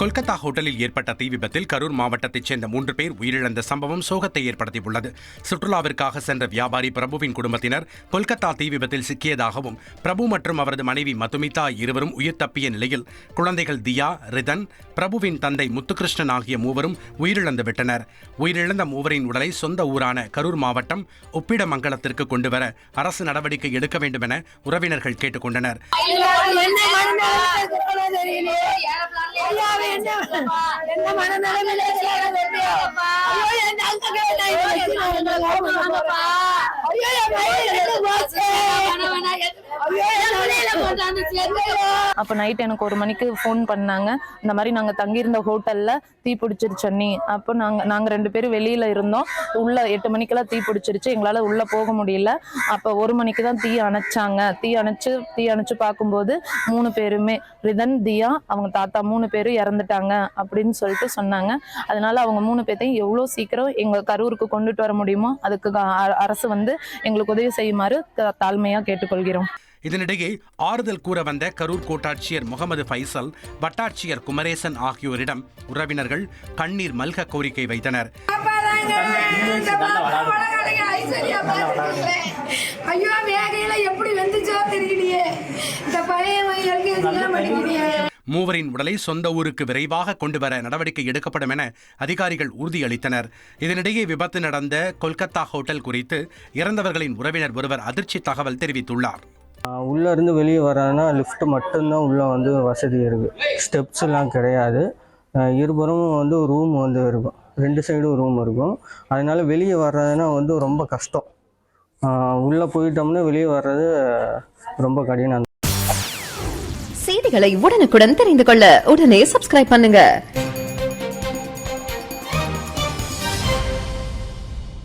கொல்கத்தா ஹோட்டலில் ஏற்பட்ட தீ விபத்தில் கரூர் மாவட்டத்தைச் சேர்ந்த 3 பேர் உயிரிழந்த சம்பவம் சோகத்தை ஏற்படுத்தியுள்ளது. சுற்றுலாவிற்காக சென்ற வியாபாரி பிரபுவின் குடும்பத்தினர் கொல்கத்தா தீ விபத்தில் சிக்கியதாகவும், பிரபு மற்றும் அவரது மனைவி மதுமிதா இருவரும் உயிர் தப்பிய நிலையில் குழந்தைகள் தியா, ரிதன், பிரபுவின் தந்தை முத்துகிருஷ்ணன் ஆகிய மூவரும் உயிரிழந்து விட்டனர். உயிரிழந்த மூவரின் உடலை சொந்த ஊரான கரூர் மாவட்டம் உப்பிடமங்கலத்திற்கு கொண்டுவர அரசு நடவடிக்கை எடுக்க வேண்டும் என உறவினர்கள் கேட்டுக் கொண்டனர். அப்ப நைட் எனக்கு 1 மணிக்கு ஃபோன் பண்ணாங்க. இந்த மாதிரி நாங்க தங்கியிருந்த ஹோட்டல்ல தீ பிடிச்சிருச்சு அண்ணி. அப்போ நாங்க 2 பேரும் வெளியில இருந்தோம். உள்ள 8 மணிக்கெல்லாம் தீ பிடிச்சிருச்சு. எங்களால உள்ள போக முடியல. அப்ப 1 மணிக்கு தான் தீ அணைச்சாங்க. தீ அணைச்சு பார்க்கும்போது 3 பேருமே, ரிதன், தியா, அவங்க தாத்தா 3 பேரும் இறந்துட்டாங்க அப்படின்னு சொல்லிட்டு சொன்னாங்க. அதனால அவங்க 3 பேர்த்தையும் எவ்வளோ சீக்கிரம் எங்க கரூருக்கு கொண்டுட்டு வர முடியுமோ அதுக்கு அரசு எங்களுக்கு உதவி செய்யுமாறு தாழ்மையா கேட்டுக்கொள்கிறோம். இதனிடையே ஆறுதல் கூற வந்த கரூர் கோட்டாட்சியர் முகமது ஃபைசல், வட்டாட்சியர் குமரேசன் ஆகியோரிடம் உறவினர்கள் கண்ணீர் மல்க கோரிக்கை வைத்தனர். மூவரின் உடலை சொந்த ஊருக்கு விரைவாக கொண்டுவர நடவடிக்கை எடுக்கப்படும் என அதிகாரிகள் உறுதியளித்தனர். இதனிடையே விபத்து நடந்த கொல்கத்தா ஹோட்டல் குறித்து இறந்தவர்களின் உறவினர் ஒருவர் அதிர்ச்சி தகவல் தெரிவித்துள்ளார். உள்ளே இருந்து வெளியே வரானா லிஃப்ட் மட்டும்தான் உள்ளே வசதி இருக்குது. ஸ்டெப்ஸ் எல்லாம் கிடையாது. இருபுறமும் ரூம் இருக்கும். 2 சைடும் ரூம் இருக்கும். அதனால வெளியே வர்றதுனா ரொம்ப கஷ்டம். உள்ளே போயிட்டோம்னா வெளியே வர்றது ரொம்ப கடினம். செய்திகளை உடனுக்குடன் தெரிந்து கொள்ள உடனே சப்ஸ்கிரைப் பண்ணுங்க.